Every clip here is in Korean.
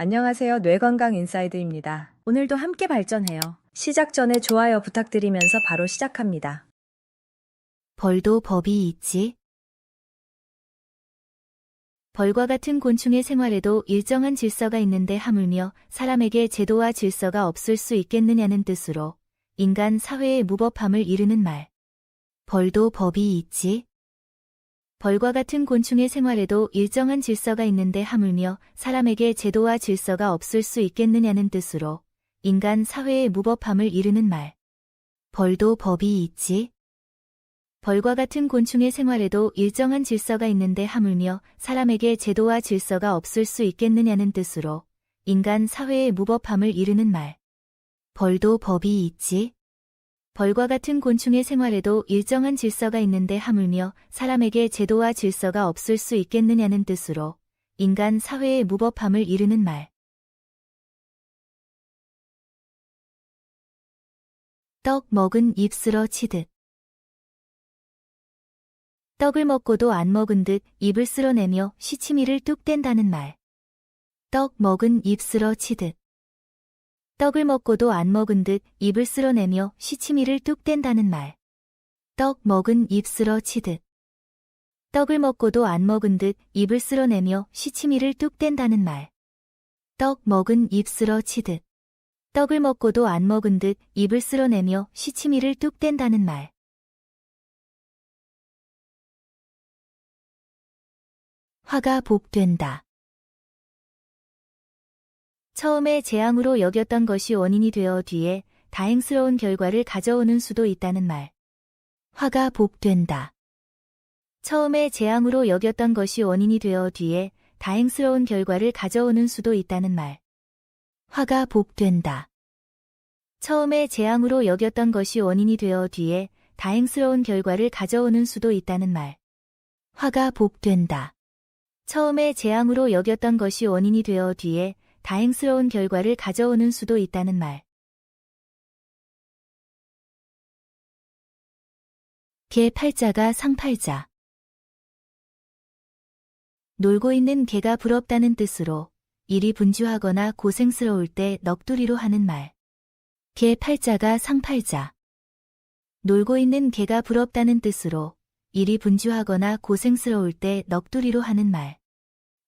안녕하세요. 뇌건강 인사이드입니다. 오늘도 함께 발전해요. 시작 전에 좋아요 부탁드리면서 바로 시작합니다. 벌도 법이 있지. 벌과 같은 곤충의 생활에도 일정한 질서가 있는데 하물며 사람에게 제도와 질서가 없을 수 있겠느냐는 뜻으로 인간 사회의 무법함을 이르는 말. 벌도 법이 있지. 벌과 같은 곤충의 생활에도 일정한 질서가 있는데 하물며 사람에게 제도와 질서가 없을 수 있겠느냐는 뜻으로 인간 사회의 무법함을 이르는 말. 벌도 법이 있지. 벌과 같은 곤충의 생활에도 일정한 질서가 있는데 하물며 사람에게 제도와 질서가 없을 수 있겠느냐는 뜻으로 인간 사회의 무법함을 이르는 말. 벌도 법이 있지. 벌과 같은 곤충의 생활에도 일정한 질서가 있는데 하물며 사람에게 제도와 질서가 없을 수 있겠느냐는 뜻으로 인간 사회의 무법함을 이르는 말. 떡 먹은 입 쓰러치듯. 떡을 먹고도 안 먹은 듯 입을 쓸어내며 시치미를 뚝 뗀다는 말. 떡 먹은 입 쓰러치듯. 떡을 먹고도 안 먹은 듯 입을 쓸어내며 시치미를 뚝 뗀다는 말. 떡 먹은 입 쓰러치듯. 떡을 먹고도 안 먹은 듯 입을 쓸어내며 시치미를 뚝 뗀다는 말. 떡 먹은 입 쓰러치듯. 떡을 먹고도 안 먹은 듯 입을 쓸어내며 시치미를 뚝 뗀다는 말. 화가 복된다. 처음에 재앙으로 여겼던 것이 원인이 되어 뒤에 다행스러운 결과를 가져오는 수도 있다는 말. 화가 복된다. 처음에 재앙으로 여겼던 것이 원인이 되어 뒤에 다행스러운 결과를 가져오는 수도 있다는 말. 화가 복된다. 처음에 재앙으로 여겼던 것이 원인이 되어 뒤에 다행스러운 결과를 가져오는 수도 있다는 말. 화가 복된다. 처음에 재앙으로 여겼던 것이 원인이 되어 뒤에 다행스러운 결과를 가져오는 수도 있다는 말. 개 팔자가 상팔자. 놀고 있는 개가 부럽다는 뜻으로 일이 분주하거나 고생스러울 때 넋두리로 하는 말. 개 팔자가 상팔자. 놀고 있는 개가 부럽다는 뜻으로 일이 분주하거나 고생스러울 때 넋두리로 하는 말.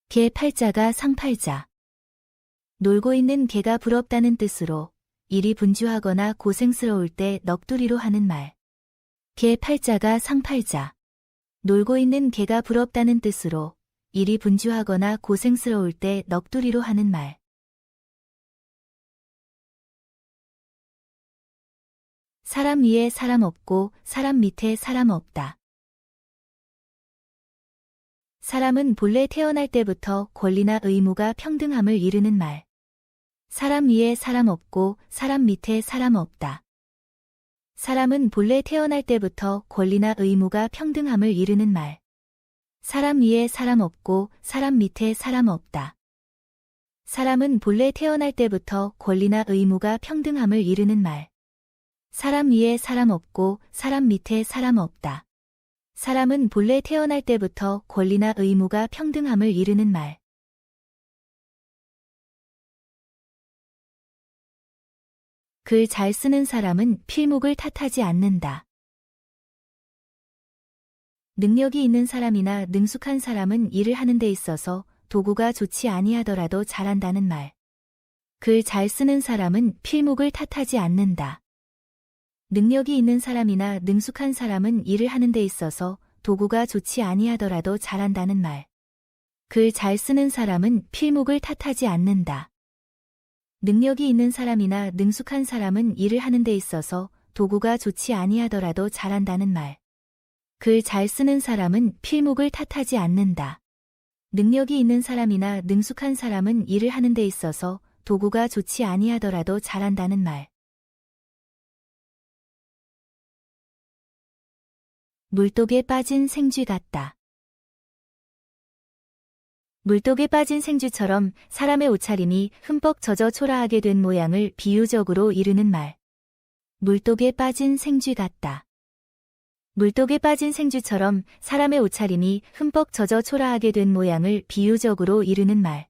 개 팔자가 상팔자. 놀고 있는 개가 부럽다는 뜻으로 일이 분주하거나 고생스러울 때 넋두리로 하는 말. 개 팔자가 상팔자. 놀고 있는 개가 부럽다는 뜻으로 일이 분주하거나 고생스러울 때 넋두리로 하는 말. 사람 위에 사람 없고 사람 밑에 사람 없다. 사람은 본래 태어날 때부터 권리나 의무가 평등함을 이루는 말. 사람 위에 사람 없고 사람 밑에 사람 없다. 사람은 본래 태어날 때부터 권리나 의무가 평등함을 이루는 말. 사람 위에 사람 없고 사람 밑에 사람 없다. 사람은 본래 태어날 때부터 권리나 의무가 평등함을 이루는 말. 사람 위에 사람 없고 사람 밑에 사람 없다. 사람은 본래 태어날 때부터 권리나 의무가 평등함을 이루는 말. 글 잘 쓰는 사람은 필목을 탓하지 않는다. 능력이 있는 사람이나 능숙한 사람은 일을 하는 데 있어서 도구가 좋지 아니하더라도 잘한다는 말. 글 잘 쓰는 사람은 필목을 탓하지 않는다. 능력이 있는 사람이나 능숙한 사람은 일을 하는 데 있어서 도구가 좋지 아니하더라도 잘한다는 말. 글 잘 쓰는 사람은 필목을 탓하지 않는다. 능력이 있는 사람이나 능숙한 사람은 일을 하는 데 있어서 도구가 좋지 아니하더라도 잘한다는 말. 글 잘 쓰는 사람은 필목을 탓하지 않는다. 능력이 있는 사람이나 능숙한 사람은 일을 하는 데 있어서 도구가 좋지 아니하더라도 잘한다는 말. 물독에 빠진 생쥐 같다. 물독에 빠진 생쥐처럼 사람의 옷차림이 흠뻑 젖어 초라하게 된 모양을 비유적으로 이르는 말. 물독에 빠진 생쥐 같다. 물독에 빠진 생쥐처럼 사람의 옷차림이 흠뻑 젖어 초라하게 된 모양을 비유적으로 이르는 말.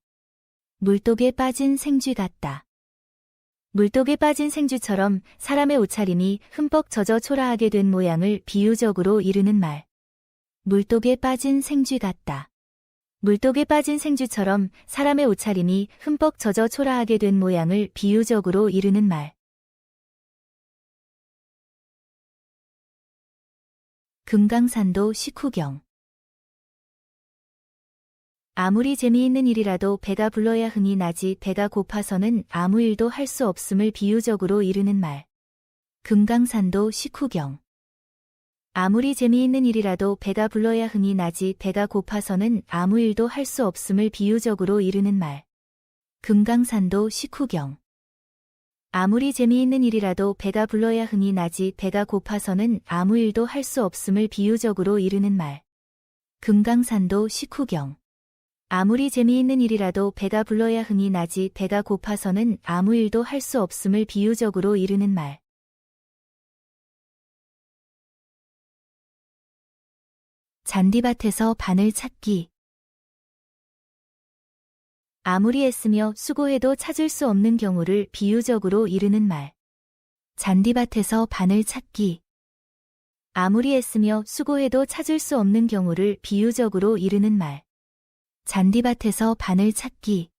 물독에 빠진 생쥐 같다. 물독에 빠진 생쥐처럼 사람의 옷차림이 흠뻑 젖어 초라하게 된 모양을 비유적으로 이르는 말. 물독에 빠진 생쥐 같다. 물독에 빠진 생쥐처럼 사람의 옷차림이 흠뻑 젖어 초라하게 된 모양을 비유적으로 이르는 말. 금강산도 식후경. 아무리 재미있는 일이라도 배가 불러야 흥이 나지 배가 고파서는 아무 일도 할 수 없음을 비유적으로 이르는 말. 금강산도 식후경. 아무리 재미있는 일이라도 배가 불러야 흥이 나지 배가 고파서는 아무 일도 할 수 없음을 비유적으로 이르는 말. 금강산도 식후경. 아무리 재미있는 일이라도 배가 불러야 흥이 나지 배가 고파서는 아무 일도 할 수 없음을 비유적으로 이르는 말. 금강산도 식후경. 아무리 재미있는 일이라도 배가 불러야 흥이 나지 배가 고파서는 아무 일도 할 수 없음을 비유적으로 이르는 말. 잔디밭에서 바늘 찾기. 아무리 애쓰며 수고해도 찾을 수 없는 경우를 비유적으로 이르는 말. 잔디밭에서 바늘 찾기. 아무리 애쓰며 수고해도 찾을 수 없는 경우를 비유적으로 이르는 말. 잔디밭에서 바늘 찾기.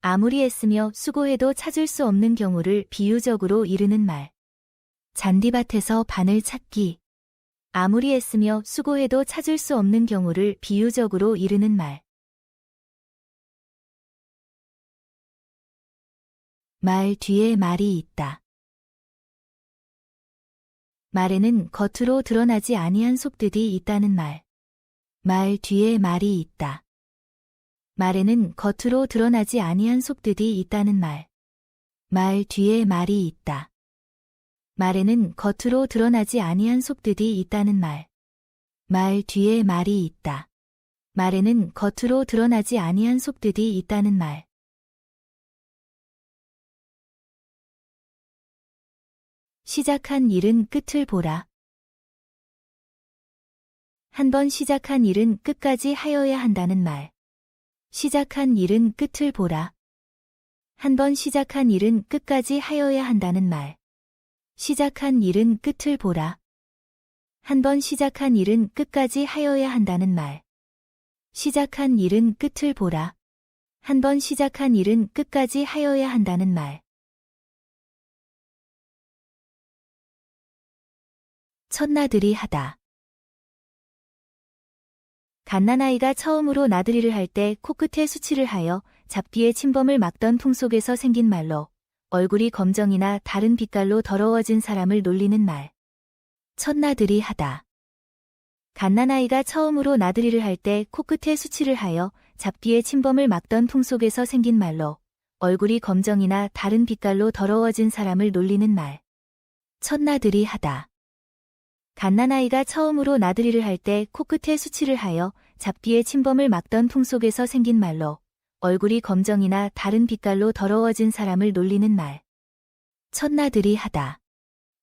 아무리 애쓰며 수고해도 찾을 수 없는 경우를 비유적으로 이르는 말. 잔디밭에서 바늘 찾기. 아무리 애쓰며 수고해도 찾을 수 없는 경우를 비유적으로 이르는 말. 말 뒤에 말이 있다. 말에는 겉으로 드러나지 아니한 속뜻이 있다는 말. 말 뒤에 말이 있다. 말에는 겉으로 드러나지 아니한 속뜻이 있다는 말. 말 뒤에 말이 있다. 말에는 겉으로 드러나지 아니한 속뜻이 있다는 말. 말 뒤에 말이 있다. 말에는 겉으로 드러나지 아니한 속뜻이 있다는 말. 시작한 일은 끝을 보라. 한번 시작한 일은 끝까지 하여야 한다는 말. 시작한 일은 끝을 보라. 한번 시작한 일은 끝까지 하여야 한다는 말. 시작한 일은 끝을 보라. 한번 시작한 일은 끝까지 하여야 한다는 말. 시작한 일은 끝을 보라. 한번 시작한 일은 끝까지 하여야 한다는 말. 첫나들이 하다. 갓난아이가 처음으로 나들이를 할 때 코끝에 수치를 하여 잡귀의 침범을 막던 풍속에서 생긴 말로 얼굴이 검정이나 다른 빛깔로 더러워진 사람을 놀리는 말. 첫나들이 하다. 갓난아이가 처음으로 나들이를 할 때 코끝에 수치를 하여 잡귀의 침범을 막던 풍속에서 생긴 말로 얼굴이 검정이나 다른 빛깔로 더러워진 사람을 놀리는 말. 첫나들이 하다. 갓난아이가 처음으로 나들이를 할 때 코끝에 수치를 하여 잡귀의 침범을 막던 풍속에서 생긴 말로 얼굴이 검정이나 다른 빛깔로 더러워진 사람을 놀리는 말. 첫나들이 하다.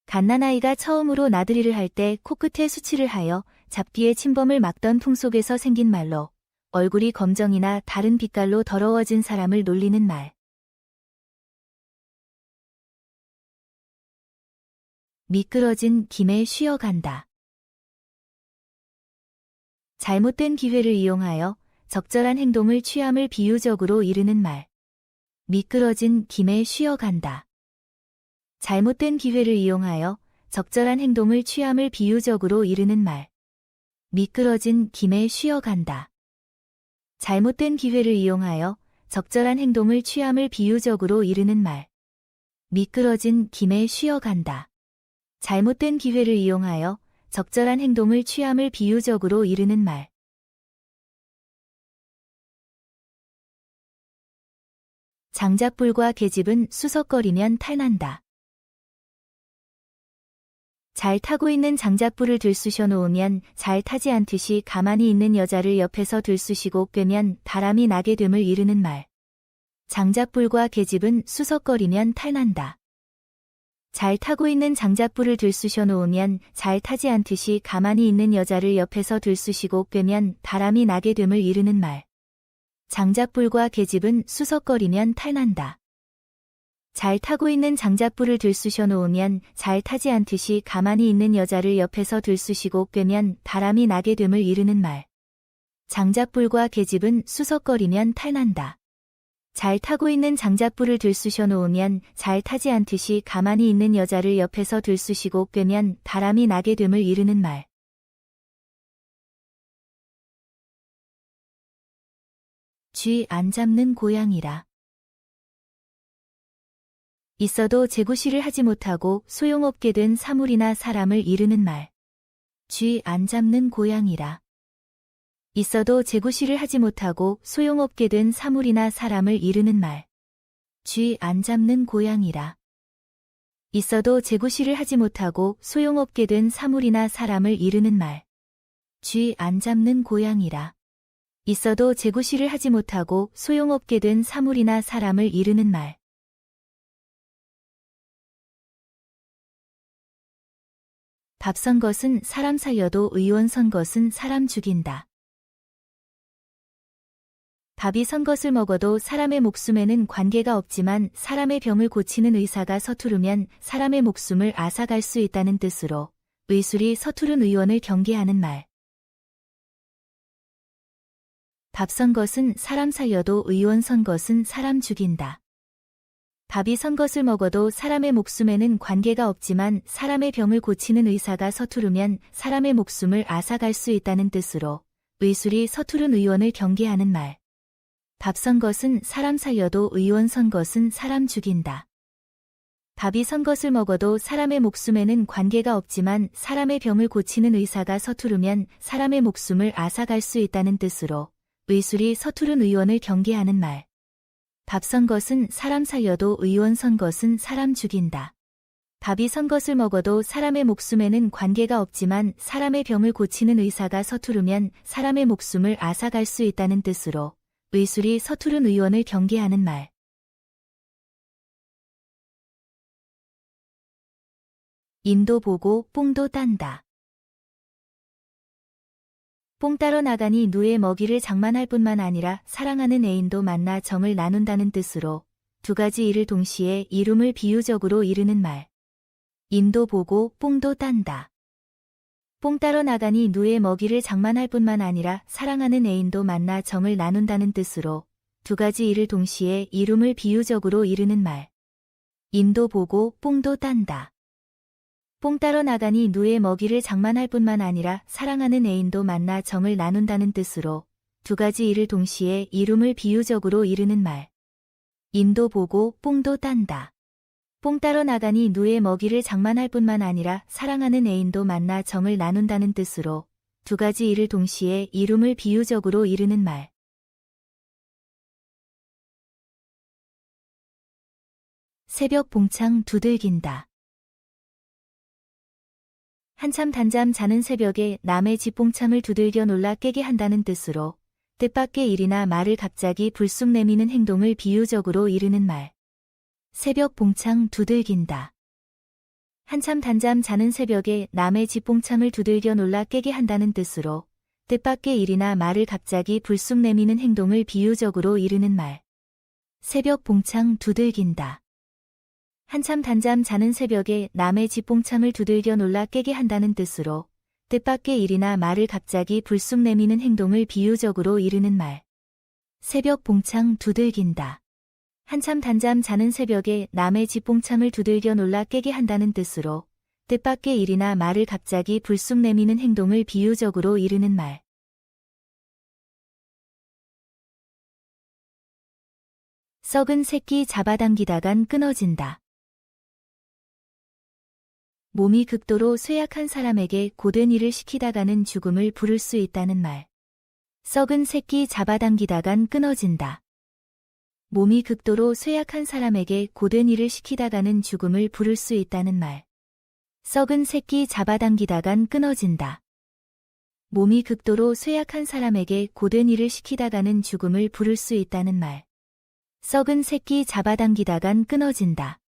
갓난아이가 처음으로 나들이를 할 때 코끝에 수치를 하여 잡귀의 침범을 막던 풍속에서 생긴 말로 얼굴이 검정이나 다른 빛깔로 더러워진 사람을 놀리는 말. 미끄러진 김에 쉬어간다. 잘못된 기회를 이용하여 적절한 행동을 취함을 비유적으로 이르는 말. 미끄러진 김에 쉬어간다. 잘못된 기회를 이용하여 적절한 행동을 취함을 비유적으로 이르는 말. 미끄러진 김에 쉬어간다. 잘못된 기회를 이용하여 적절한 행동을 취함을 비유적으로 이르는 말. 미끄러진 김에 쉬어간다. 잘못된 기회를 이용하여 적절한 행동을 취함을 비유적으로 이르는 말. 장작불과 계집은 수석거리면 탈난다. 잘 타고 있는 장작불을 들쑤셔 놓으면 잘 타지 않듯이 가만히 있는 여자를 옆에서 들쑤시고 꿰면 바람이 나게 됨을 이르는 말. 장작불과 계집은 수석거리면 탈난다. 잘 타고 있는 장작불을 들쑤셔 놓으면 잘 타지 않듯이 가만히 있는 여자를 옆에서 들쑤시고 꿰면 바람이 나게 됨을 이르는 말. 장작불과 계집은 수석거리면 탈난다. 잘 타고 있는 장작불을 들쑤셔 놓으면 잘 타지 않듯이 가만히 있는 여자를 옆에서 들쑤시고 꿰면 바람이 나게 됨을 이르는 말. 장작불과 계집은 수석거리면 탈난다. 잘 타고 있는 장작불을 들쑤셔 놓으면 잘 타지 않듯이 가만히 있는 여자를 옆에서 들쑤시고 꿰면 바람이 나게 됨을 이르는 말. 쥐 안 잡는 고양이라. 있어도 재구시를 하지 못하고 소용없게 된 사물이나 사람을 이르는 말. 쥐 안 잡는 고양이라. 있어도 재구시를 하지 못하고 소용없게 된 사물이나 사람을 이르는 말. 쥐 안 잡는 고양이라. 있어도 재구시를 하지 못하고 소용없게 된 사물이나 사람을 이르는 말. 쥐 안 잡는 고양이라. 있어도 재구시를 하지 못하고 소용없게 된 사물이나 사람을 이르는 말. 밥 선 것은 사람 살려도 의원 선 것은 사람 죽인다. 밥이 선 것을 먹어도 사람의 목숨에는 관계가 없지만 사람의 병을 고치는 의사가 서투르면 사람의 목숨을 앗아갈 수 있다는 뜻으로 의술이 서투른 의원을 경계하는 말. 밥 선 것은 사람 살려도 의원 선 것은 사람 죽인다. 밥이 선 것을 먹어도 사람의 목숨에는 관계가 없지만 사람의 병을 고치는 의사가 서투르면 사람의 목숨을 앗아갈 수 있다는 뜻으로 의술이 서투른 의원을 경계하는 말. 밥 선 것은 사람 살려도 의원 선 것은 사람 죽인다. 밥이 선 것을 먹어도 사람의 목숨에는 관계가 없지만 사람의 병을 고치는 의사가 서투르면 사람의 목숨을 앗아갈 수 있다는 뜻으로 의술이 서투른 의원을 경계하는 말. 밥 선 것은 사람 살려도 의원 선 것은 사람 죽인다. 밥이 선 것을 먹어도 사람의 목숨에는 관계가 없지만 사람의 병을 고치는 의사가 서투르면 사람의 목숨을 앗아갈 수 있다는 뜻으로 의술이 서투른 의원을 경계하는 말. 인도 보고 뽕도 딴다. 뽕 따러 나가니 누에 먹이를 장만할 뿐만 아니라 사랑하는 애인도 만나 정을 나눈다는 뜻으로 두 가지 일을 동시에 이룸을 비유적으로 이르는 말. 인도 보고 뽕도 딴다. 뽕 따러 나가니 누에 먹이를 장만할 뿐만 아니라 사랑하는 애인도 만나 정을 나눈다는 뜻으로 두 가지 일을 동시에 이룸을 비유적으로 이르는 말. 인도 보고 뽕도 딴다. 뽕 따러 나가니 누에 먹이를 장만할 뿐만 아니라 사랑하는 애인도 만나 정을 나눈다는 뜻으로 두 가지 일을 동시에 이룸을 비유적으로 이르는 말. 인도 보고 뽕도 딴다. 뽕 따러 나가니 누에 먹이를 장만할 뿐만 아니라 사랑하는 애인도 만나 정을 나눈다는 뜻으로 두 가지 일을 동시에 이룸을 비유적으로 이르는 말. 새벽 봉창 두들긴다. 한참 단잠 자는 새벽에 남의 집 봉창을 두들겨 놀라 깨게 한다는 뜻으로 뜻밖의 일이나 말을 갑자기 불쑥 내미는 행동을 비유적으로 이르는 말. 새벽 봉창 두들긴다. 한참 단잠 자는 새벽에 남의 집 봉창을 두들겨 놀라 깨게 한다는 뜻으로 뜻밖의 일이나 말을 갑자기 불쑥 내미는 행동을 비유적으로 이르는 말. 새벽 봉창 두들긴다. 한참 단잠 자는 새벽에 남의 집 봉창을 두들겨 놀라 깨게 한다는 뜻으로 뜻밖의 일이나 말을 갑자기 불쑥 내미는 행동을 비유적으로 이르는 말. 새벽 봉창 두들긴다. 한참 단잠 자는 새벽에 남의 집 봉창을 두들겨 놀라 깨게 한다는 뜻으로 뜻밖의 일이나 말을 갑자기 불쑥 내미는 행동을 비유적으로 이르는 말. 썩은 새끼 잡아당기다간 끊어진다. 몸이 극도로 쇠약한 사람에게 고된 일을 시키다가는 죽음을 부를 수 있다는 말. 썩은 새끼 잡아당기다간 끊어진다. 몸이 극도로 쇠약한 사람에게 고된 일을 시키다가는 죽음을 부를 수 있다는 말. 썩은 새끼 잡아당기다간 끊어진다. 몸이 극도로 쇠약한 사람에게 고된 일을 시키다가는 죽음을 부를 수 있다는 말. 썩은 새끼 잡아당기다간 끊어진다.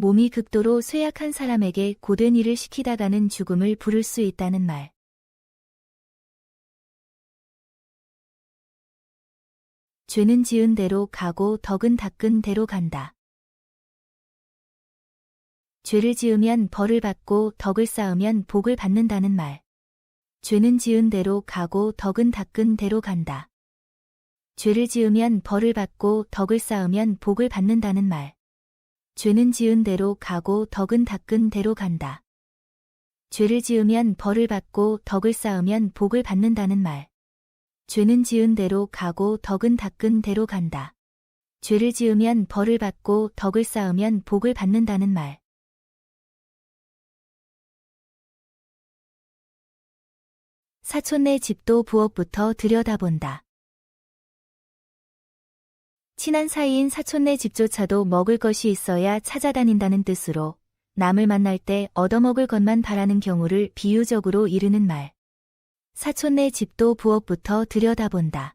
몸이 극도로 쇠약한 사람에게 고된 일을 시키다가는 죽음을 부를 수 있다는 말. 죄는 지은 대로 가고 덕은 닦은 대로 간다. 죄를 지으면 벌을 받고 덕을 쌓으면 복을 받는다는 말. 죄는 지은 대로 가고 덕은 닦은 대로 간다. 죄를 지으면 벌을 받고 덕을 쌓으면 복을 받는다는 말. 죄는 지은 대로 가고 덕은 닦은 대로 간다. 죄를 지으면 벌을 받고 덕을 쌓으면 복을 받는다는 말. 죄는 지은 대로 가고 덕은 닦은 대로 간다. 죄를 지으면 벌을 받고 덕을 쌓으면 복을 받는다는 말. 사촌네 집도 부엌부터 들여다본다. 친한 사이인 사촌네 집조차도 먹을 것이 있어야 찾아다닌다는 뜻으로 남을 만날 때 얻어먹을 것만 바라는 경우를 비유적으로 이르는 말. 사촌네 집도 부엌부터 들여다본다.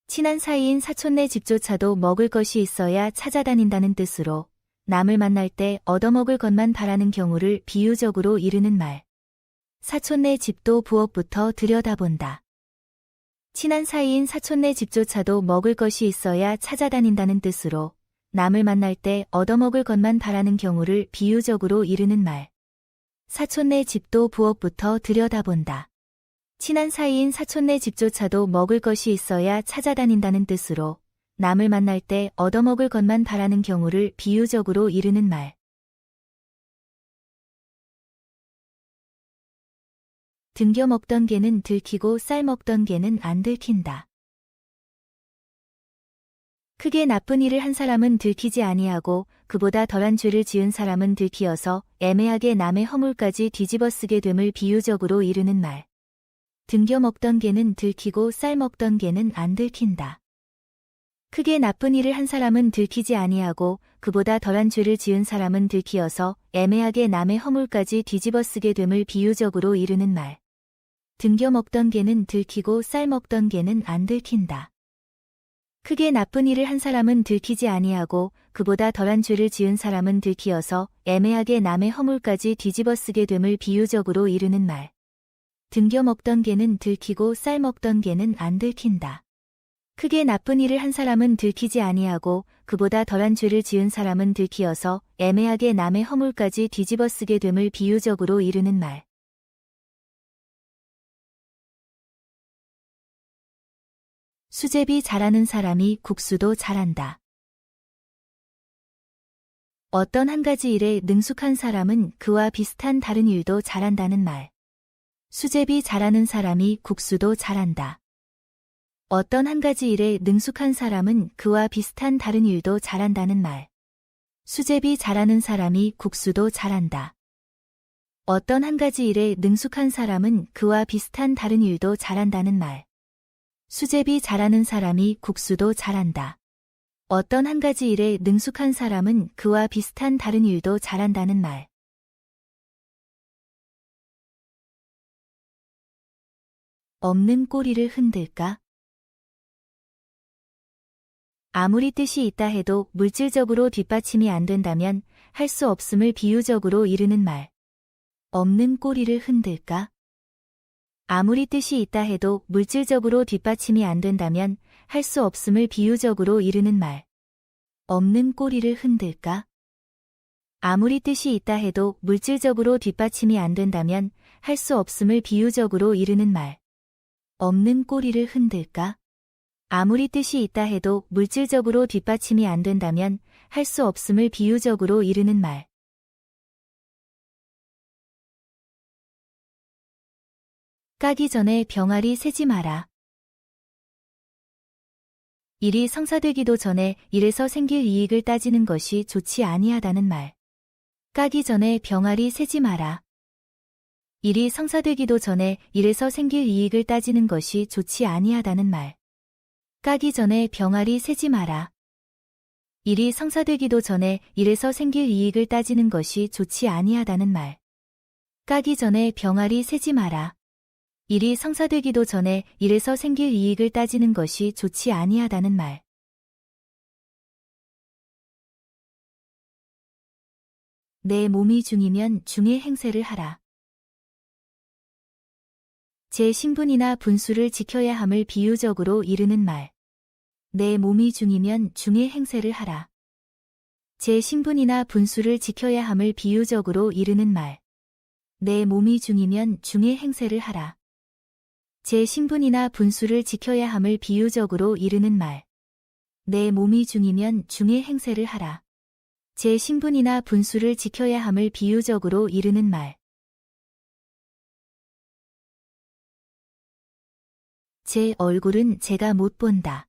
친한 사이인 사촌네 집조차도 먹을 것이 있어야 찾아다닌다는 뜻으로 남을 만날 때 얻어먹을 것만 바라는 경우를 비유적으로 이르는 말. 사촌네 집도 부엌부터 들여다본다. 친한 사이인 사촌네 집조차도 먹을 것이 있어야 찾아다닌다는 뜻으로 남을 만날 때 얻어먹을 것만 바라는 경우를 비유적으로 이르는 말. 사촌네 집도 부엌부터 들여다본다. 친한 사이인 사촌네 집조차도 먹을 것이 있어야 찾아다닌다는 뜻으로 남을 만날 때 얻어먹을 것만 바라는 경우를 비유적으로 이르는 말. 등겨 먹던 개는 들키고 쌀 먹던 개는 안 들킨다. 크게 나쁜 일을 한 사람은 들키지 아니하고 그보다 덜한 죄를 지은 사람은 들키어서 애매하게 남의 허물까지 뒤집어쓰게 됨을 비유적으로 이르는 말. 등겨 먹던 개는 들키고 쌀 먹던 개는 안 들킨다. 크게 나쁜 일을 한 사람은 들키지 아니하고 그보다 덜한 죄를 지은 사람은 들키어서 애매하게 남의 허물까지 뒤집어쓰게 됨을 비유적으로 이르는 말. 등겨 먹던 개는 들키고 쌀 먹던 개는 안 들킨다. 크게 나쁜 일을 한 사람은 들키지 아니하고 그보다 덜한 죄를 지은 사람은 들키어서 애매하게 남의 허물까지 뒤집어쓰게 됨을 비유적으로 이르는 말. 등겨 먹던 개는 들키고 쌀 먹던 개는 안 들킨다. 크게 나쁜 일을 한 사람은 들키지 아니하고 그보다 덜한 죄를 지은 사람은 들키어서 애매하게 남의 허물까지 뒤집어쓰게 됨을 비유적으로 이르는 말. 수제비 잘하는 사람이 국수도 잘한다. 어떤 한 가지 일에 능숙한 사람은 그와 비슷한 다른 일도 잘한다는 말. 수제비 잘하는 사람이 국수도 잘한다. 어떤 한 가지 일에 능숙한 사람은 그와 비슷한 다른 일도 잘한다는 말. 수제비 잘하는 사람이 국수도 잘한다. 어떤 한 가지 일에 능숙한 사람은 그와 비슷한 다른 일도 잘한다는 말. 수제비 잘하는 사람이 국수도 잘한다. 어떤 한 가지 일에 능숙한 사람은 그와 비슷한 다른 일도 잘한다는 말. 없는 꼬리를 흔들까? 아무리 뜻이 있다 해도 물질적으로 뒷받침이 안 된다면 할 수 없음을 비유적으로 이르는 말. 없는 꼬리를 흔들까? 아무리 뜻이 있다 해도 물질적으로 뒷받침이 안 된다면 할 수 없음을 비유적으로 이르는 말. 없는 꼬리를 흔들까? 아무리 뜻이 있다 해도 물질적으로 뒷받침이 안 된다면 할 수 없음을 비유적으로 이르는 말. 없는 꼬리를 흔들까? 아무리 뜻이 있다 해도 물질적으로 뒷받침이 안 된다면 할 수 없음을 비유적으로 이르는 말. 까기 전에 병아리 세지 마라. 일이 성사되기도 전에 일에서 생길 이익을 따지는 것이 좋지 아니하다는 말. 까기 전에 병아리 세지 마라. 일이 성사되기도 전에 일에서 생길 이익을 따지는 것이 좋지 아니하다는 말. 까기 전에 병아리 세지 마라. 일이 성사되기도 전에 일에서 생길 이익을 따지는 것이 좋지 아니하다는 말. 까기 전에 병아리 세지 마라. 일이 성사되기도 전에 일에서 생길 이익을 따지는 것이 좋지 아니하다는 말. 내 몸이 중이면 중의 행세를 하라. 제 신분이나 분수를 지켜야 함을 비유적으로 이르는 말. 내 몸이 중이면 중의 행세를 하라. 제 신분이나 분수를 지켜야 함을 비유적으로 이르는 말. 내 몸이 중이면 중의 행세를 하라. 제 신분이나 분수를 지켜야 함을 비유적으로 이르는 말. 내 몸이 중이면 중의 행세를 하라. 제 신분이나 분수를 지켜야 함을 비유적으로 이르는 말. 제 얼굴은 제가 못 본다.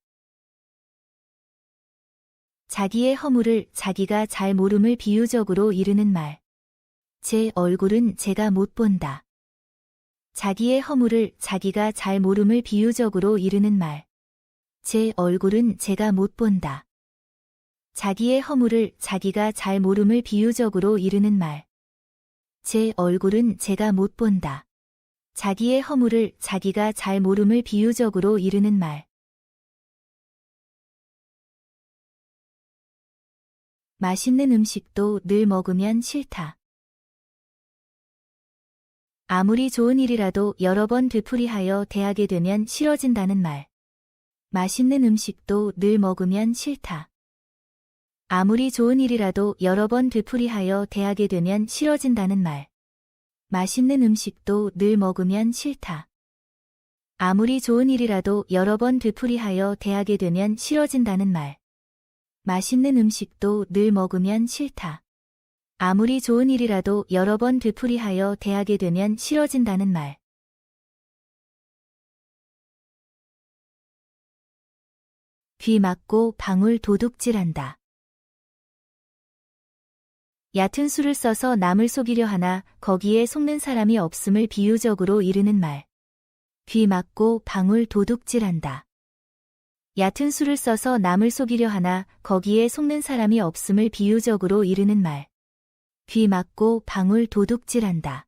자기의 허물을 자기가 잘 모름을 비유적으로 이르는 말. 제 얼굴은 제가 못 본다. 자기의 허물을 자기가 잘 모름을 비유적으로 이르는 말. 제 얼굴은 제가 못 본다. 자기의 허물을 자기가 잘 모름을 비유적으로 이르는 말. 제 얼굴은 제가 못 본다. 자기의 허물을 자기가 잘 모름을 비유적으로 이르는 말. 맛있는 음식도 늘 먹으면 싫다. 아무리 좋은 일이라도 여러 번 되풀이하여 대하게 되면 싫어진다는 말. 맛있는 음식도 늘 먹으면 싫다. 아무리 좋은 일이라도 여러 번 되풀이하여 대하게 되면 싫어진다는 말. 맛있는 음식도 늘 먹으면 싫다. 아무리 좋은 일이라도 여러 번 되풀이하여 대하게 되면 싫어진다는 말. 맛있는 음식도 늘 먹으면 싫다. 아무리 좋은 일이라도 여러 번 되풀이하여 대하게 되면 싫어진다는 말. 귀 막고 방울 도둑질한다. 얕은 수를 써서 남을 속이려 하나 거기에 속는 사람이 없음을 비유적으로 이르는 말. 귀 막고 방울 도둑질한다. 얕은 수를 써서 남을 속이려 하나 거기에 속는 사람이 없음을 비유적으로 이르는 말. 귀 막고 방울 도둑질한다.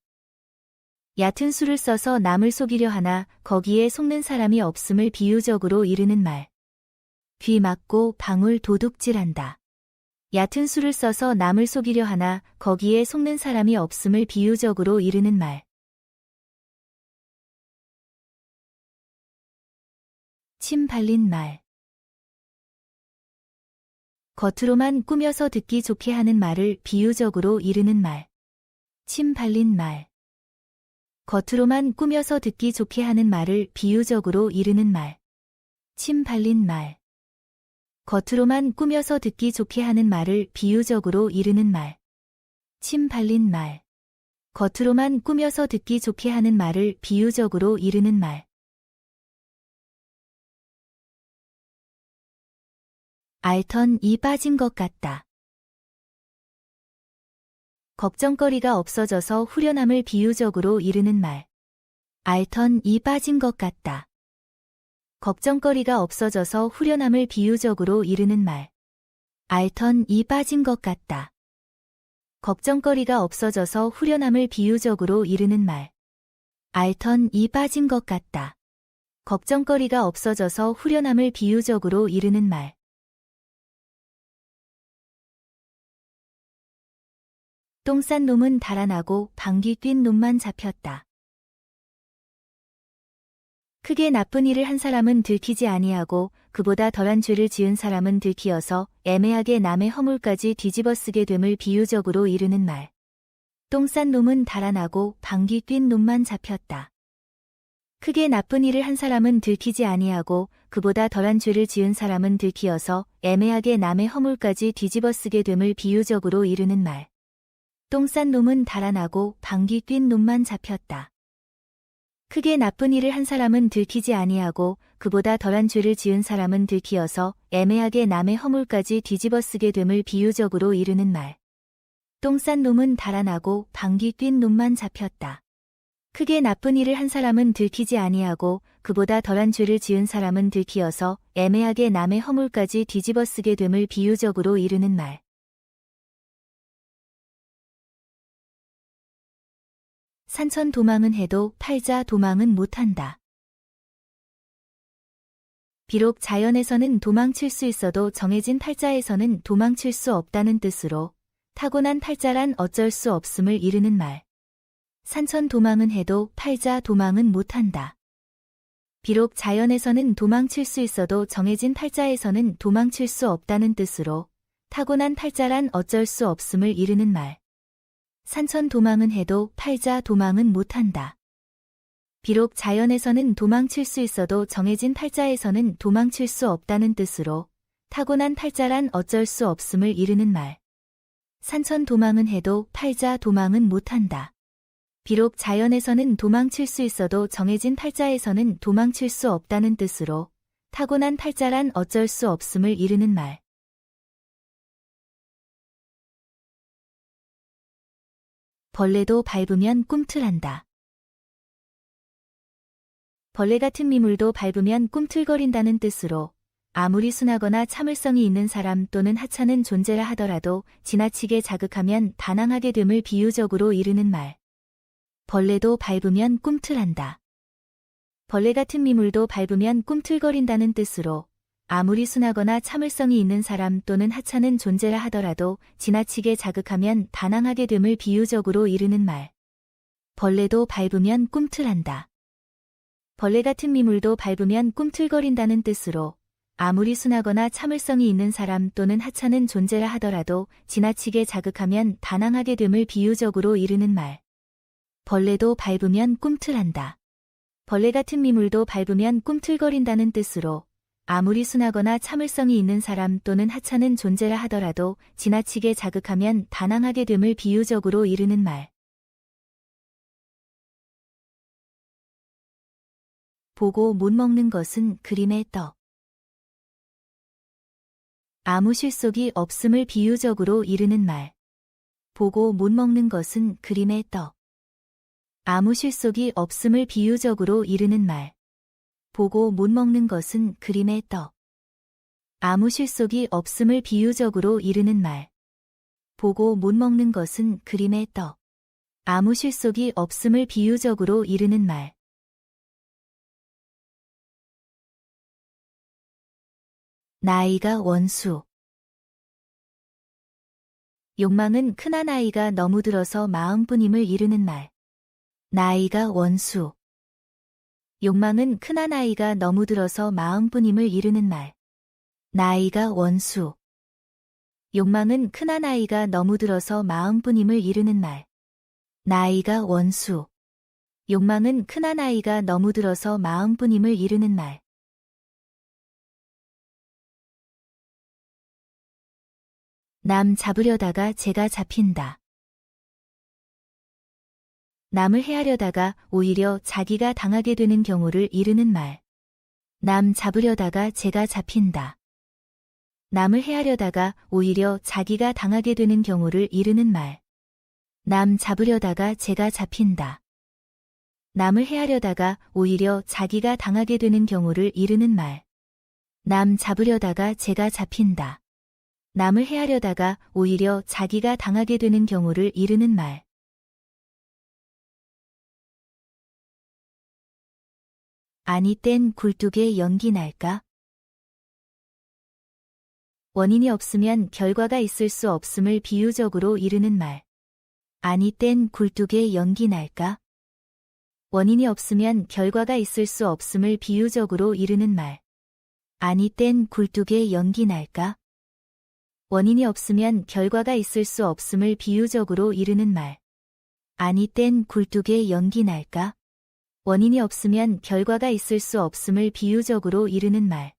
얕은 수를 써서 남을 속이려 하나 거기에 속는 사람이 없음을 비유적으로 이르는 말. 귀 막고 방울 도둑질한다. 얕은 수를 써서 남을 속이려 하나 거기에 속는 사람이 없음을 비유적으로 이르는 말. 침 발린 말. 겉으로만 꾸며서 듣기 좋게 하는 말을 비유적으로 이르는 말. 침 발린 말. 겉으로만 꾸며서 듣기 좋게 하는 말을 비유적으로 이르는 말. 침 발린 말. 겉으로만 꾸며서 듣기 좋게 하는 말을 비유적으로 이르는 말. 침 발린 말. 겉으로만 꾸며서 듣기 좋게 하는 말을 비유적으로 이르는 말. 알턴 이 빠진 것 같다. 걱정거리가 없어져서 후련함을 비유적으로 이르는 말. 알턴 이 빠진 것 같다. 걱정거리가 없어져서 후련함을 비유적으로 이르는 말. 알턴 이 빠진 것 같다. 걱정거리가 없어져서 후련함을 비유적으로 이르는 말. 알턴 이 빠진 것 같다. 걱정거리가 없어져서 후련함을 비유적으로 이르는 말. 똥 싼 놈은 달아나고 방귀 뀐 놈만 잡혔다. 크게 나쁜 일을 한 사람은 들키지 아니하고 그보다 덜한 죄를 지은 사람은 들키어서 애매하게 남의 허물까지 뒤집어쓰게 됨을 비유적으로 이르는 말. 똥 싼 놈은 달아나고 방귀 뀐 놈만 잡혔다. 크게 나쁜 일을 한 사람은 들키지 아니하고 그보다 덜한 죄를 지은 사람은 들키어서 애매하게 남의 허물까지 뒤집어쓰게 됨을 비유적으로 이르는 말. 똥 싼 놈은 달아나고 방귀 뀐 놈만 잡혔다. 크게 나쁜 일을 한 사람은 들키지 아니하고 그보다 덜한 죄를 지은 사람은 들키어서 애매하게 남의 허물까지 뒤집어쓰게 됨을 비유적으로 이르는 말. 똥 싼 놈은 달아나고 방귀 뀐 놈만 잡혔다. 크게 나쁜 일을 한 사람은 들키지 아니하고 그보다 덜한 죄를 지은 사람은 들키어서 애매하게 남의 허물까지 뒤집어쓰게 됨을 비유적으로 이르는 말. 산천 도망은 해도 팔자 도망은 못한다. 비록 자연에서는 도망칠 수 있어도 정해진 팔자에서는 도망칠 수 없다는 뜻으로 타고난 팔자란 어쩔 수 없음을 이르는 말. 산천 도망은 해도 팔자 도망은 못한다. 비록 자연에서는 도망칠 수 있어도 정해진 팔자에서는 도망칠 수 없다는 뜻으로 타고난 팔자란 어쩔 수 없음을 이르는 말. 산천 도망은 해도 팔자 도망은 못한다. 비록 자연에서는 도망칠 수 있어도 정해진 팔자에서는 도망칠 수 없다는 뜻으로 타고난 팔자란 어쩔 수 없음을 이르는 말. 산천 도망은 해도 팔자 도망은 못한다. 비록 자연에서는 도망칠 수 있어도 정해진 팔자에서는 도망칠 수 없다는 뜻으로 타고난 팔자란 어쩔 수 없음을 이르는 말. 벌레도 밟으면 꿈틀한다. 벌레 같은 미물도 밟으면 꿈틀거린다는 뜻으로 아무리 순하거나 참을성이 있는 사람 또는 하찮은 존재라 하더라도 지나치게 자극하면 반항하게 됨을 비유적으로 이르는 말. 벌레도 밟으면 꿈틀한다. 벌레 같은 미물도 밟으면 꿈틀거린다는 뜻으로 아무리 순하거나 참을성이 있는 사람 또는 하찮은 존재라 하더라도 지나치게 자극하면 반항하게 됨을 비유적으로 이르는 말. 벌레도 밟으면 꿈틀한다. 벌레 같은 미물도 밟으면 꿈틀거린다는 뜻으로 아무리 순하거나 참을성이 있는 사람 또는 하찮은 존재라 하더라도 지나치게 자극하면 반항하게 됨을 비유적으로 이르는 말. 벌레도 밟으면 꿈틀한다. 벌레 같은 미물도 밟으면 꿈틀거린다는 뜻으로 아무리 순하거나 참을성이 있는 사람 또는 하찮은 존재라 하더라도 지나치게 자극하면 반항하게 됨을 비유적으로 이르는 말. 보고 못 먹는 것은 그림의 떡. 아무 실속이 없음을 비유적으로 이르는 말. 보고 못 먹는 것은 그림의 떡. 아무 실속이 없음을 비유적으로 이르는 말. 보고 못 먹는 것은 그림의 떡. 아무 실속이 없음을 비유적으로 이르는 말. 보고 못 먹는 것은 그림의 떡. 아무 실속이 없음을 비유적으로 이르는 말. 나이가 원수. 욕망은 큰한 아이가 너무 들어서 마음뿐임을 이르는 말. 나이가 원수. 욕망은 큰한 아이가 너무 들어서 마음뿐임을 이르는 말. 나이가 원수. 욕망은 큰한 아이가 너무 들어서 마음뿐임을 이르는 말. 나이가 원수. 욕망은 큰한 아이가 너무 들어서 마음뿐임을 이르는 말. 남 잡으려다가 제가 잡힌다. 남을 해하려다가 오히려 자기가 당하게 되는 경우를 이르는 말. 남 잡으려다가 제가 잡힌다. 남을 해하려다가 오히려 자기가 당하게 되는 경우를 이르는 말. 남 잡으려다가 제가 잡힌다. 남을 해하려다가 오히려 자기가 당하게 되는 경우를 이르는 말. 남 잡으려다가 제가 잡힌다. 남을 해하려다가 오히려 자기가 당하게 되는 경우를 이르는 말. 아니 땐 굴뚝에 연기 날까? 원인이 없으면 결과가 있을 수 없음을 비유적으로 이르는 말. 아니 땐 굴뚝에 연기 날까? 원인이 없으면 결과가 있을 수 없음을 비유적으로 이르는 말. 아니 땐 굴뚝에 연기 날까? 원인이 없으면 결과가 있을 수 없음을 비유적으로 이르는 말. 아니 땐 굴뚝에 연기 날까? 원인이 없으면 결과가 있을 수 없음을 비유적으로 이르는 말.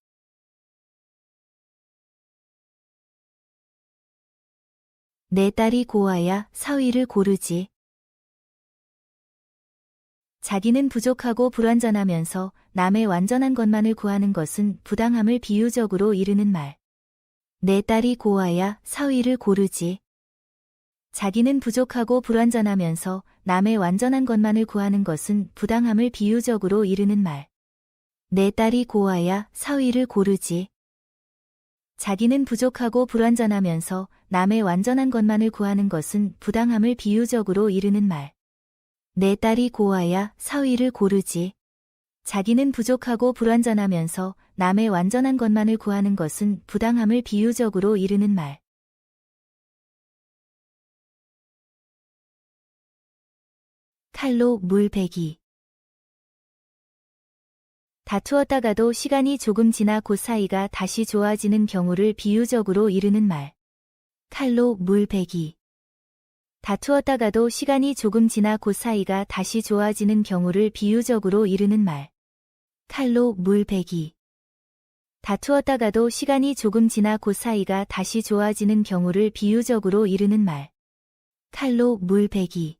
내 딸이 고와야 사위를 고르지. 자기는 부족하고 불완전하면서 남의 완전한 것만을 구하는 것은 부당함을 비유적으로 이르는 말. 내 딸이 고와야 사위를 고르지. 자기는 부족하고 불완전하면서 남의 완전한 것만을 구하는 것은 부당함을 비유적으로 이르는 말. 내 딸이 고와야 사위를 고르지. 자기는 부족하고 불완전하면서 남의 완전한 것만을 구하는 것은 부당함을 비유적으로 이르는 말. 내 딸이 고와야 사위를 고르지. 자기는 부족하고 불완전하면서 남의 완전한 것만을 구하는 것은 부당함을 비유적으로 이르는 말. 칼로 물 베기. 다투었다가도 시간이 조금 지나 그 사이가 다시 좋아지는 경우를 비유적으로 이르는 말. 칼로 물 베기. 다투었다가도 시간이 조금 지나 그 사이가 다시 좋아지는 경우를 비유적으로 이르는 말. 칼로 물 베기. 다투었다가도 시간이 조금 지나 그 사이가 다시 좋아지는 경우를 비유적으로 이르는 말. 칼로 물 베기.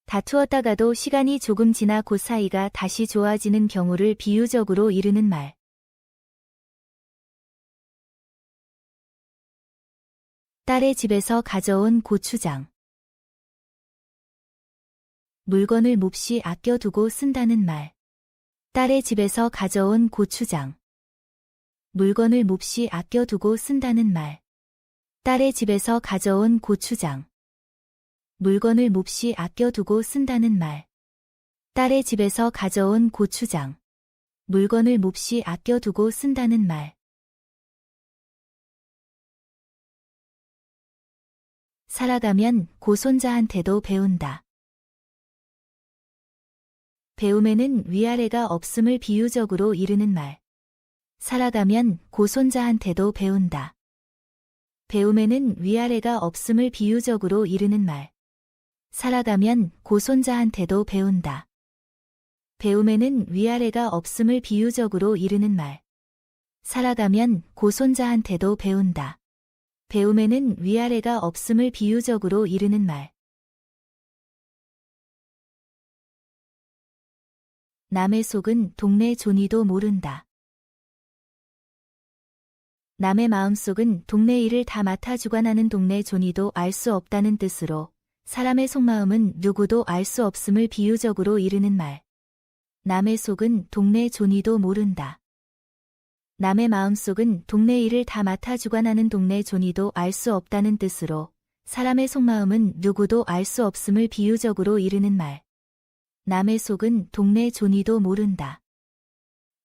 다투었다가도 시간이 조금 지나 그 사이가 다시 좋아지는 경우를 비유적으로 이르는 말. 딸의 집에서 가져온 고추장. 물건을 몹시 아껴두고 쓴다는 말. 딸의 집에서 가져온 고추장. 물건을 몹시 아껴두고 쓴다는 말. 딸의 집에서 가져온 고추장. 물건을 몹시 아껴두고 쓴다는 말. 딸의 집에서 가져온 고추장. 물건을 몹시 아껴두고 쓴다는 말. 살아가면 고손자한테도 배운다. 배움에는 위아래가 없음을 비유적으로 이르는 말. 살아가면 고손자한테도 배운다. 배움에는 위아래가 없음을 비유적으로 이르는 말. 살아가면 고손자한테도 배운다. 배움에는 위아래가 없음을 비유적으로 이르는 말. 살아가면 고손자한테도 배운다. 배움에는 위아래가 없음을 비유적으로 이르는 말. 남의 속은 동네 존이도 모른다. 남의 마음속은 동네 일을 다 맡아주관하는 동네 존이도 알 수 없다는 뜻으로 사람의 속마음은 누구도 알 수 없음을 비유적으로 이르는 말. 남의 속은 동네 존이도 모른다. 남의 마음속은 동네 일을 다 맡아주관하는 동네 존이도 알 수 없다는 뜻으로 사람의 속마음은 누구도 알 수 없음을 비유적으로 이르는 말. 남의 속은 동네 존이도 모른다.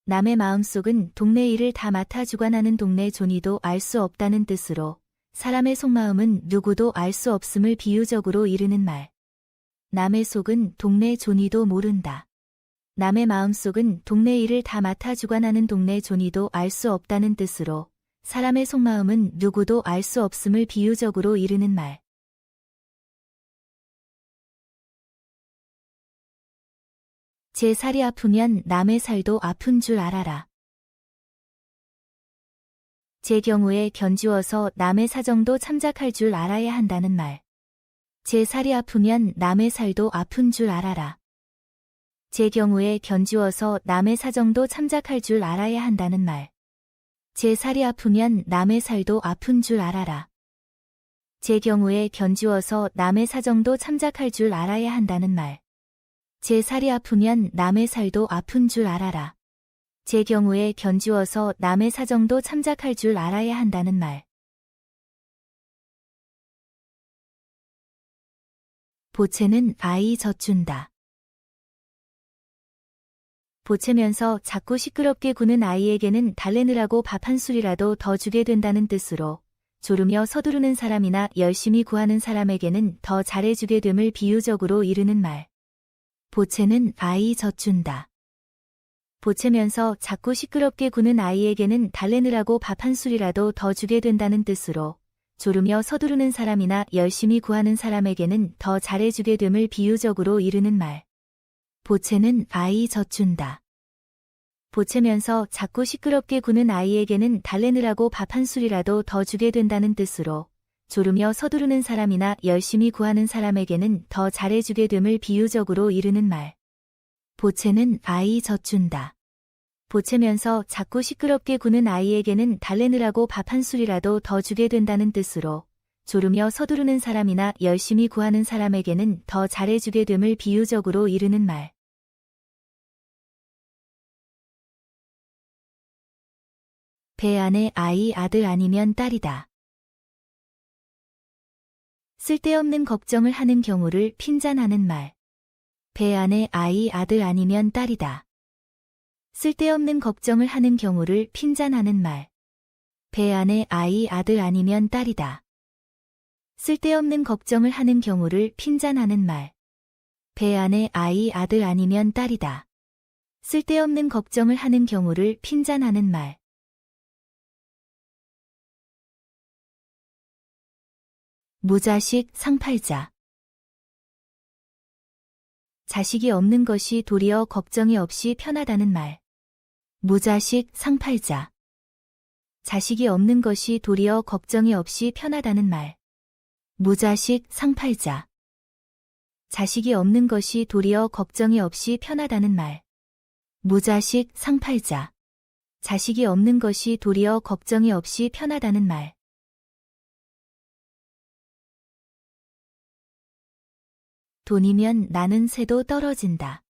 남의 마음속은 동네 일을 다 맡아주관하는 동네 존이도 알 수 없다는 뜻으로 사람의 속마음은 누구도 알 수 없음을 비유적으로 이르는 말. 남의 속은 동네 존이도 모른다. 남의 마음속은 동네 일을 다 맡아주관하는 동네 존이도 알 수 없다는 뜻으로 사람의 속마음은 누구도 알 수 없음을 비유적으로 이르는 말. 제 살이 아프면 남의 살도 아픈 줄 알아라. 제 경우에 견주어서 남의 사정도 참작할 줄 알아야 한다는 말. 제 살이 아프면 남의 살도 아픈 줄 알아라. 제 경우에 견주어서 남의 사정도 참작할 줄 알아야 한다는 말. 제 살이 아프면 남의 살도 아픈 줄 알아라. 제 경우에 견주어서 남의 사정도 참작할 줄 알아야 한다는 말. 제 살이 아프면 남의 살도 아픈 줄 알아라. 제 경우에 견주어서 남의 사정도 참작할 줄 알아야 한다는 말. 보채는 아이 젖준다. 보채면서 자꾸 시끄럽게 구는 아이에게는 달래느라고 밥 한 술이라도 더 주게 된다는 뜻으로 졸으며 서두르는 사람이나 열심히 구하는 사람에게는 더 잘해주게 됨을 비유적으로 이르는 말. 보채는 아이 젖준다. 보채면서 자꾸 시끄럽게 구는 아이에게는 달래느라고 밥 한 술이라도 더 주게 된다는 뜻으로 졸으며 서두르는 사람이나 열심히 구하는 사람에게는 더 잘해주게 됨을 비유적으로 이르는 말. 보채는 아이 젖준다. 보채면서 자꾸 시끄럽게 구는 아이에게는 달래느라고 밥 한 술이라도 더 주게 된다는 뜻으로 졸으며 서두르는 사람이나 열심히 구하는 사람에게는 더 잘해주게 됨을 비유적으로 이르는 말. 보채는 아이 젖준다. 보채면서 자꾸 시끄럽게 구는 아이에게는 달래느라고 밥 한 술이라도 더 주게 된다는 뜻으로 졸으며 서두르는 사람이나 열심히 구하는 사람에게는 더 잘해주게 됨을 비유적으로 이르는 말. 배 안에 아이 아들 아니면 딸이다. 쓸데없는 걱정을 하는 경우를 핀잔하는 말. 배 안에 아이 아들 아니면 딸이다. 쓸데없는 걱정을 하는 경우를 핀잔하는 말. 배 안에 아이 아들 아니면 딸이다. 쓸데없는 걱정을 하는 경우를 핀잔하는 말. 배 안에 아이 아들 아니면 딸이다. 쓸데없는 걱정을 하는 경우를 핀잔하는 말. 무자식 상팔자. 자식이 없는 것이 도리어 걱정이 없이 편하다는 말. 무자식 상팔자. 자식이 없는 것이 도리어 걱정이 없이 편하다는 말. 무자식 상팔자. 자식이 없는 것이 도리어 걱정이 없이 편하다는 말. 무자식 상팔자. 자식이 없는 것이 도리어 걱정이 없이 편하다는 말. 돈이면 나는 새도 떨어진다.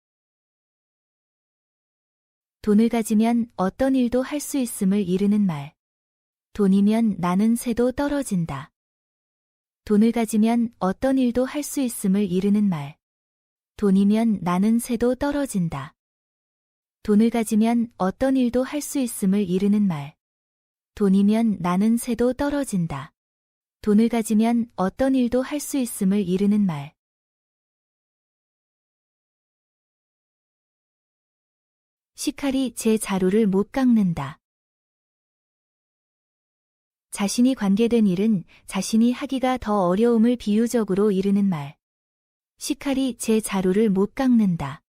돈을 가지면 어떤 일도 할 수 있음을 이르는 말. 돈이면 나는 새도 떨어진다. 돈을 가지면 어떤 일도 할 수 있음을 이르는 말. 돈이면 나는 새도 떨어진다. 돈을 가지면 어떤 일도 할 수 있음을 이르는 말. 돈이면 나는 새도 떨어진다. 돈을 가지면 어떤 일도 할 수 있음을 이르는 말. 식칼이 제 자루를 못 깎는다. 자신이 관계된 일은 자신이 하기가 더 어려움을 비유적으로 이르는 말. 식칼이 제 자루를 못 깎는다.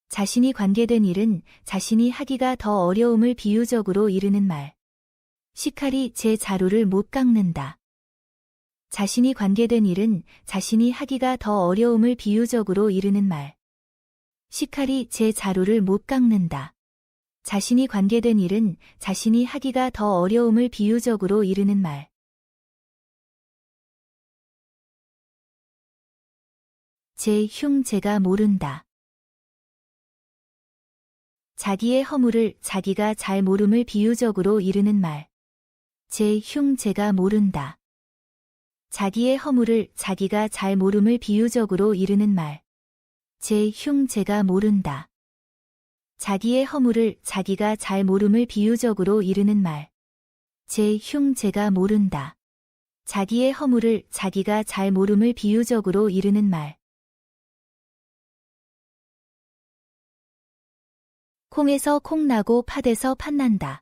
자신이 관계된 일은 자신이 하기가 더 어려움을 비유적으로 이르는 말. 식칼이 제 자루를 못 깎는다. 자신이 관계된 일은 자신이 하기가 더 어려움을 비유적으로 이르는 말. 식칼이 제 자루를 못 깎는다. 자신이 관계된 일은 자신이 하기가 더 어려움을 비유적으로 이르는 말. 제 흉 제가 모른다. 자기의 허물을 자기가 잘 모름을 비유적으로 이르는 말. 제 흉 제가 모른다. 자기의 허물을 자기가 잘 모름을 비유적으로 이르는 말. 제 흉 제가 모른다. 자기의 허물을 자기가 잘 모름을 비유적으로 이르는 말. 제 흉 제가 모른다. 자기의 허물을 자기가 잘 모름을 비유적으로 이르는 말. 콩에서 콩 나고 팥에서 팥 난다.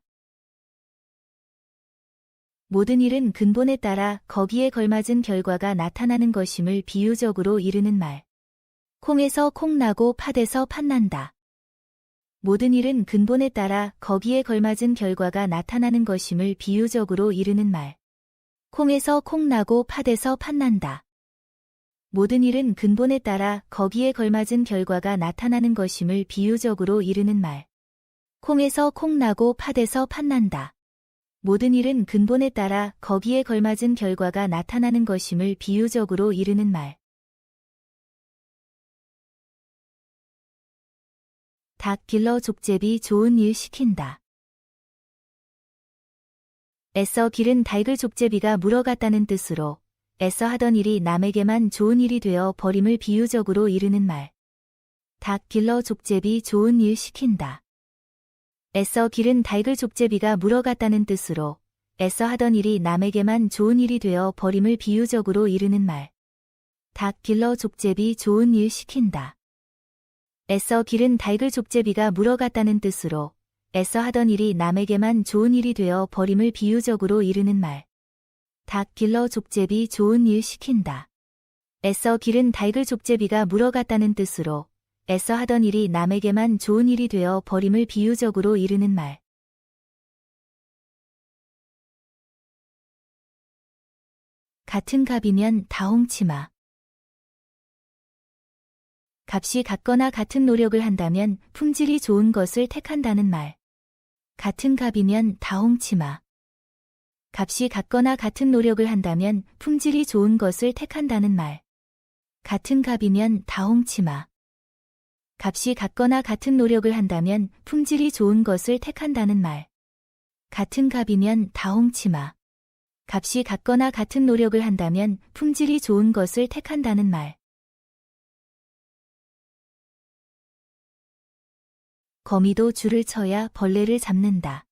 모든 일은 근본에 따라 거기에 걸맞은 결과가 나타나는 것임을 비유적으로 이르는 말. 콩에서 콩 나고 팥에서 팥 난다. 모든 일은 근본에 따라 거기에 걸맞은 결과가 나타나는 것임을 비유적으로 이르는 말. 콩에서 콩 나고 팥에서 팥 난다. 모든 일은 근본에 따라 거기에 걸맞은 결과가 나타나는 것임을 비유적으로 이르는 말. 콩에서 콩 나고 팥에서 팥 난다. 모든 일은 근본에 따라 거기에 걸맞은 결과가 나타나는 것임을 비유적으로 이르는 말. 닭 길러 족제비 좋은 일 시킨다. 애써 기른 닭을 족제비가 물어갔다는 뜻으로 애써 하던 일이 남에게만 좋은 일이 되어 버림을 비유적으로 이르는 말. 닭 길러 족제비 좋은 일 시킨다. 애써 기른 닭을 족제비가 물어갔다는 뜻으로 애써 하던 일이 남에게만 좋은 일이 되어 버림을 비유적으로 이르는 말. 닭 길러 족제비 좋은 일 시킨다. 애써 기른 닭을 족제비가 물어갔다는 뜻으로 애써 하던 일이 남에게만 좋은 일이 되어 버림을 비유적으로 이르는 말. 닭 길러 족제비 좋은 일 시킨다. 애써 기른 닭을 족제비가 물어갔다는 뜻으로 애써 하던 일이 남에게만 좋은 일이 되어 버림을 비유적으로 이르는 말. 같은 값이면 다홍치마. 값이 같거나 같은 노력을 한다면 품질이 좋은 것을 택한다는 말. 같은 값이면 다홍치마. 값이 같거나 같은 노력을 한다면 품질이 좋은 것을 택한다는 말. 같은 값이면 다홍치마. 값이 같거나 같은 노력을 한다면 품질이 좋은 것을 택한다는 말. 같은 값이면 다홍치마. 값이 같거나 같은 노력을 한다면 품질이 좋은 것을 택한다는 말. 거미도 줄을 쳐야 벌레를 잡는다.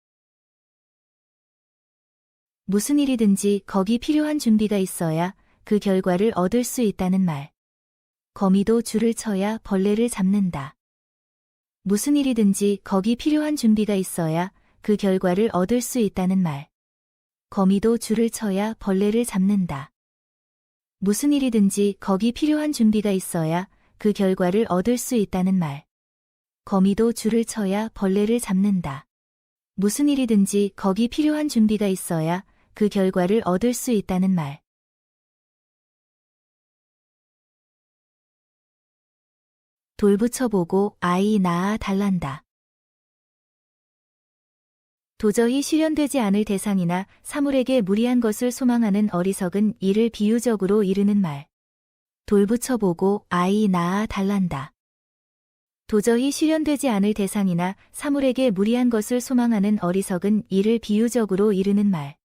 무슨 일이든지 거기 필요한 준비가 있어야 그 결과를 얻을 수 있다는 말. 거미도 줄을 쳐야 벌레를 잡는다. 무슨 일이든지 거기 필요한 준비가 있어야 그 결과를 얻을 수 있다는 말. 거미도 줄을 쳐야 벌레를 잡는다. 무슨 일이든지 거기 필요한 준비가 있어야 그 결과를 얻을 수 있다는 말. 거미도 줄을 쳐야 벌레를 잡는다. 무슨 일이든지 거기 필요한 준비가 있어야 그 결과를 얻을 수 있다는 말. 돌 붙여보고 아이 낳아 달란다. 도저히 실현되지 않을 대상이나 사물에게 무리한 것을 소망하는 어리석은 이를 비유적으로 이르는 말. 돌 붙여보고 아이 낳아 달란다. 도저히 실현되지 않을 대상이나 사물에게 무리한 것을 소망하는 어리석은 이를 비유적으로 이르는 말.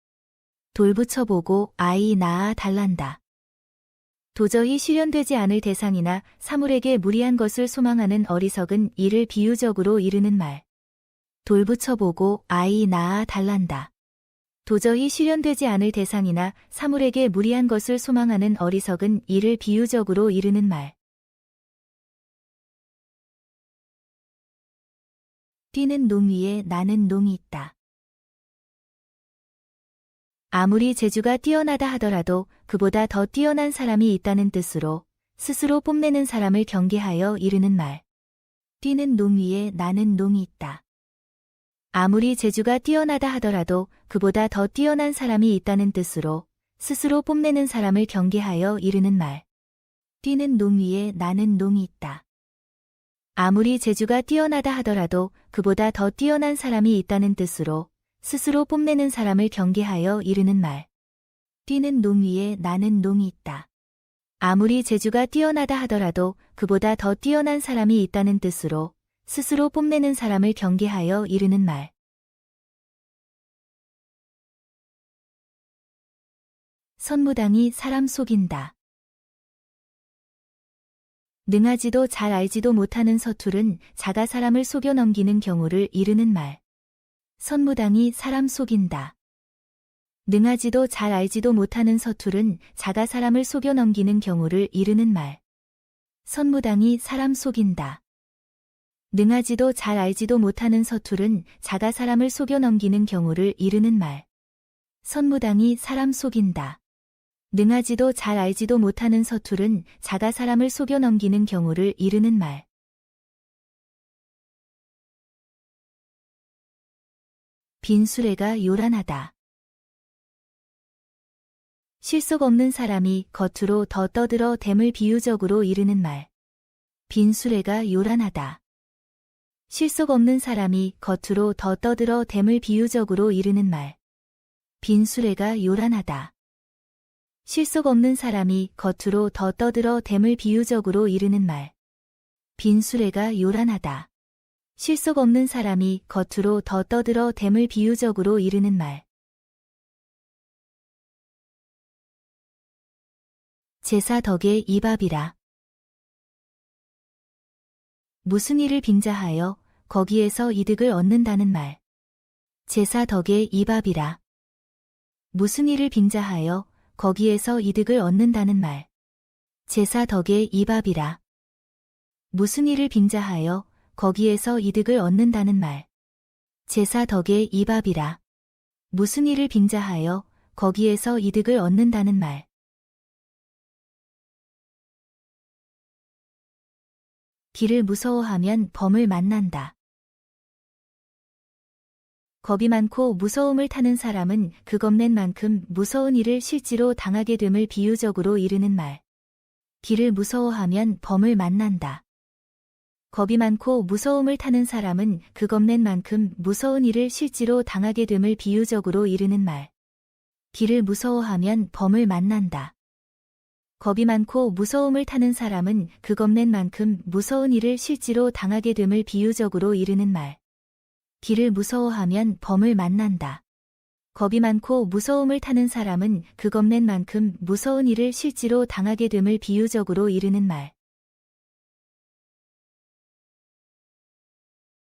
돌 붙여보고 아이 낳아 달란다. 도저히 실현되지 않을 대상이나 사물에게 무리한 것을 소망하는 어리석은 이를 비유적으로 이르는 말. 돌 붙여보고 아이 낳아 달란다. 도저히 실현되지 않을 대상이나 사물에게 무리한 것을 소망하는 어리석은 이를 비유적으로 이르는 말. 뛰는 놈 위에 나는 놈이 있다. 아무리 재주가 뛰어나다 하더라도 그보다 더 뛰어난 사람이 있다는 뜻으로 스스로 뽐내는 사람을 경계하여 이르는 말. 뛰는 놈 위에 나는 놈이 있다. 아무리 재주가 뛰어나다 하더라도 그보다 더 뛰어난 사람이 있다는 뜻으로 스스로 뽐내는 사람을 경계하여 이르는 말. 뛰는 놈 위에 나는 놈이 있다. 아무리 재주가 뛰어나다 하더라도 그보다 더 뛰어난 사람이 있다는 뜻으로 스스로 뽐내는 사람을 경계하여 이르는 말. 뛰는 놈 위에 나는 놈이 있다. 아무리 재주가 뛰어나다 하더라도 그보다 더 뛰어난 사람이 있다는 뜻으로 스스로 뽐내는 사람을 경계하여 이르는 말. 선무당이 사람 속인다. 능하지도 잘 알지도 못하는 서툴은 자가 사람을 속여 넘기는 경우를 이르는 말. 선무당이 사람 속인다. 능하지도 잘 알지도 못하는 서툴은 자가 사람을 속여 넘기는 경우를 이르는 말. 선무당이 사람 속인다. 능하지도 잘 알지도 못하는 서툴은 자가 사람을 속여 넘기는 경우를 이르는 말. 선무당이 사람 속인다. 능하지도 잘 알지도 못하는 서툴은 자가 사람을 속여 넘기는 경우를 이르는 말. 빈 수레가 요란하다. 실속 없는 사람이 겉으로 더 떠들어 댐을 비유적으로 이르는 말. 빈 수레가 요란하다. 실속 없는 사람이 겉으로 더 떠들어 댐을 비유적으로 이르는 말. 빈 수레가 요란하다. 실속 없는 사람이 겉으로 더 떠들어 댐을 비유적으로 이르는 말. 빈 수레가 요란하다. 실속 없는 사람이 겉으로 더 떠들어 댐을 비유적으로 이르는 말. 제사 덕에 이밥이라. 무슨 일을 빙자하여 거기에서 이득을 얻는다는 말. 제사 덕에 이밥이라. 무슨 일을 빙자하여 거기에서 이득을 얻는다는 말. 제사 덕에 이밥이라. 무슨 일을 빙자하여 거기에서 이득을 얻는다는 말. 제사 덕에 이밥이라. 무슨 일을 빙자하여 거기에서 이득을 얻는다는 말. 길을 무서워하면 범을 만난다. 겁이 많고 무서움을 타는 사람은 그 겁낸 만큼 무서운 일을 실제로 당하게 됨을 비유적으로 이르는 말. 길을 무서워하면 범을 만난다. 겁이 많고 무서움을 타는 사람은 그 겁낸 만큼 무서운 일을 실제로 당하게 됨을 비유적으로 이르는 말. 길을 무서워하면 범을 만난다. 겁이 많고 무서움을 타는 사람은 그 겁낸 만큼 무서운 일을 실제로 당하게 됨을 비유적으로 이르는 말. 길을 무서워하면 범을 만난다. 겁이 많고 무서움을 타는 사람은 그 겁낸 만큼 무서운 일을 실제로 당하게 됨을 비유적으로 이르는 말.